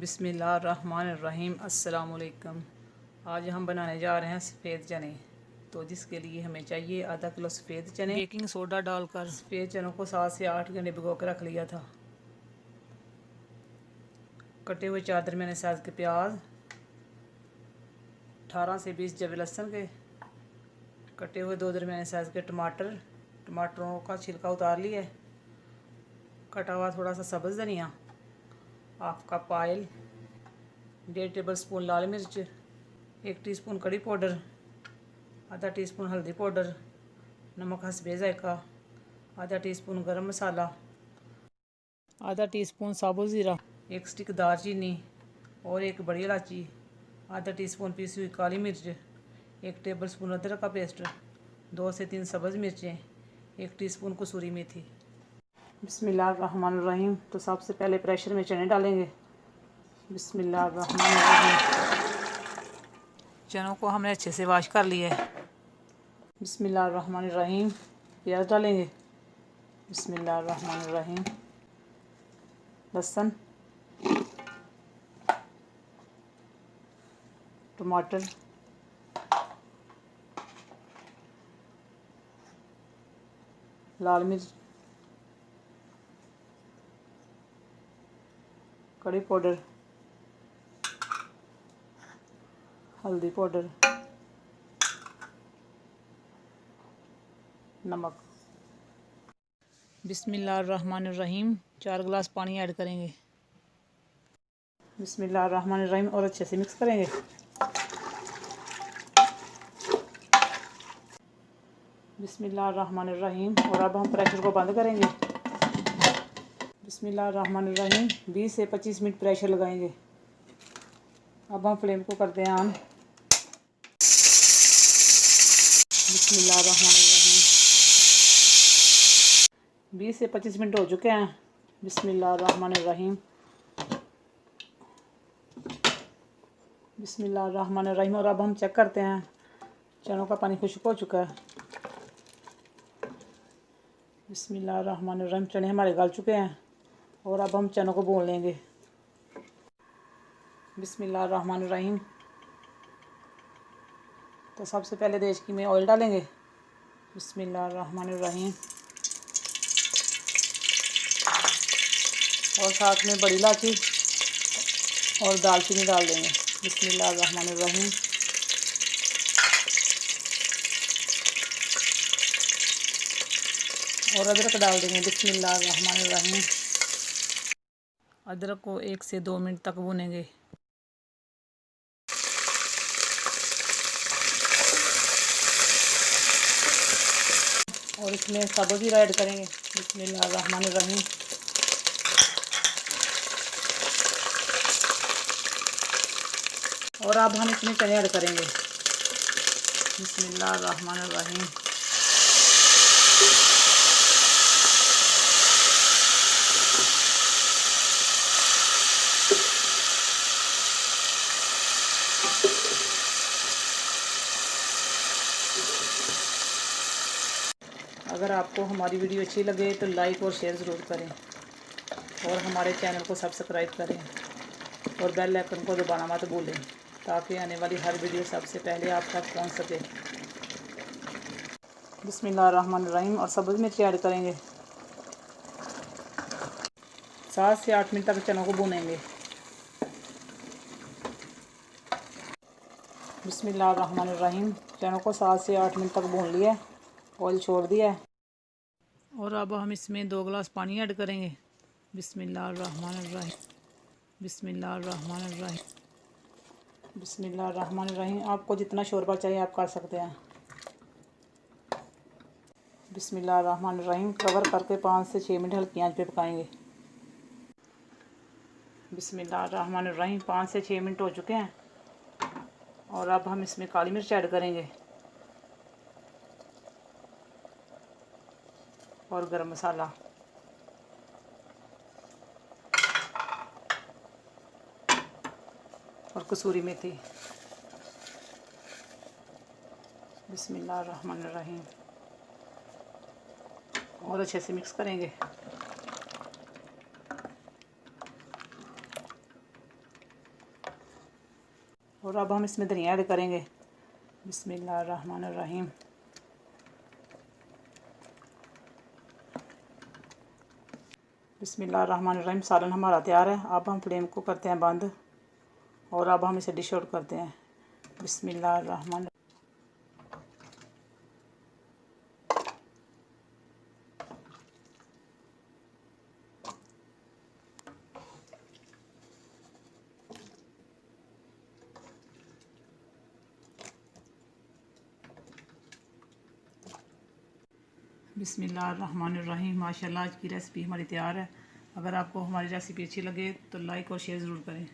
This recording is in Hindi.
बिस्मिल्लाहिर्रहमानिर्रहीम। अस्सलामुअलैकुम। आज हम बनाने जा रहे हैं सफ़ेद चने। तो जिसके लिए हमें चाहिए आधा किलो सफ़ेद चने। बेकिंग सोडा डालकर सफ़ेद चनों को 7 से 8 घंटे भिगो कर रख लिया था। कटे हुए 4 दरमियाने साइज़ के प्याज, 18 से 20 जवे लहसुन के, कटे हुए 2 दरमियाने साइज़ के टमाटर, टमाटरों का छिलका उतार लिया, कटा हुआ थोड़ा सा सब्ज़ धनिया, half cup oil, 1.5 tablespoon लाल मिर्च, 1 टीस्पून कड़ी पाउडर, आधा टीस्पून हल्दी पाउडर, नमक हस्बे ज़ायका, आधा टीस्पून गरम मसाला, आधा टीस्पून साबुत ज़ीरा, 1 स्टिक दालचीनी और 1 बड़ी इलायची, आधा टीस्पून पीसी हुई काली मिर्च, 1 टेबल स्पून अदरक का पेस्ट, 2 से 3 सब्ज़ मिर्चें, 1 टीस्पून कसूरी मेथी। बिस्मिल्लाहिर्रहमानिर्रहीम। तो सबसे पहले प्रेशर में चने डालेंगे। बिस्मिल्लाहिर्रहमानिर्रहीम। चनों को हमने अच्छे से वॉश कर लिया है। बिस्मिल्लाहिर्रहमानिर्रहीम। प्याज डालेंगे। बिस्मिल्लाहिर्रहमानिर्रहीम। लहसुन, टमाटर, लाल मिर्च, कड़ी पाउडर, हल्दी पाउडर, नमक। बिस्मिल्लाहिर्रहमानिर्रहीम। 4 गिलास पानी ऐड करेंगे। बिस्मिल्लाहिर्रहमानिर्रहीम और अच्छे से मिक्स करेंगे। बिस्मिल्लाहिर्रहमानिर्रहीम। और अब हम प्रेशर को बंद करेंगे। बिस्मिल्लाहिर्रहमानिर्रहीम। 20 से 25 मिनट प्रेशर लगाएंगे। अब हम फ्लेम को करते हैं ऑन। बिस्मिल्लाहिर्रहमानिर्रहीम। 20 से 25 मिनट हो चुके हैं। बिस्मिल्लाहिर्रहमानिर्रहीम। बिस्मिल्लाहिर्रहमानिर्रहीम। और अब हम चेक करते हैं। चनों का पानी खुश्क हो चुका है। बिस्मिल्लाहिर्रहमानिर्रहीम। चने हमारे गल चुके हैं और अब हम चनों को भून लेंगे। बिस्मिल्लाहिर्रहमानिर्रहीम। तो सबसे पहले देचकी में ऑयल डालेंगे। बिस्मिल्लाहिर्रहमानिर्रहीम। और साथ में बड़ी इलायची और दालचीनी डाल देंगे। बिस्मिल्लाहिर्रहमानिर्रहीम। और अदरक डाल देंगे। बिस्मिल्लाहिर्रहमानिर्रहीम। अदरक को 1 से 2 मिनट तक भूनेंगे। और इसमें सब्ज़ ज़ीरा ऐड करेंगे। बिस्मिल्लाहिर्रहमानिर्रहीम। और अब हम इसमें चने ऐड करेंगे। बिस्मिल्लाहिर्रहमानिर्रहीम। अगर आपको हमारी वीडियो अच्छी लगे तो लाइक और शेयर ज़रूर करें और हमारे चैनल को सब्सक्राइब करें और बेल आइकन को दबाना मत भूलें ताकि आने वाली हर वीडियो सबसे पहले आप तक पहुंच सके। बिस्मिल्लाहिर्रहमानिर्रहीम। और सब्ज़ मिर्च ऐड करेंगे। 7 से 8 मिनट तक चनों को भूनेंगे। बिस्मिल्लाहिर्रहमानिर्रहीम। चनों को 7 से 8 मिनट तक भून लिया, ऑयल छोड़ दिया है। और अब हम इसमें 2 गिलास पानी ऐड करेंगे। बिस्मिल्लाहिर्रहमानिर्रहीम। बिस्मिल्लाहिर्रहमानिर्रहीम। बिस्मिल्लाहिर्रहमानिर्रहीम। आपको जितना शोरबा चाहिए आप कर सकते हैं। बिस्मिल्लाहिर्रहमानिर्रहीम। कवर करके 5 से 6 मिनट हल्की आंच पे पकाएंगे। बिस्मिल्लाहिर्रहमानिर्रहीम। 5 से 6 मिनट हो चुके हैं। और अब हम इसमें काली मिर्च ऐड करेंगे और गरम मसाला। और कसूरी मेथी। बिस्मिल्लाहिर्रहमानिर्रहीम। और अच्छे से मिक्स करेंगे। और अब हम इसमें धनिया ऐड करेंगे। बिस्मिल्लाहिर्रहमानिर्रहीम। बिस्मिल्लाहिर्रहमानिर्रहीम। सालन हमारा तैयार है। अब हम फ्लेम को करते हैं बंद और अब हम इसे डिश आउट करते हैं। बिस्मिल्लाहिर्रहमान। बिस्मिल्लाहिर्रहमानिर्रहीम। माशाल्लाह आज की रेसिपी हमारी तैयार है। अगर आपको हमारी रेसिपी अच्छी लगे तो लाइक और शेयर ज़रूर करें।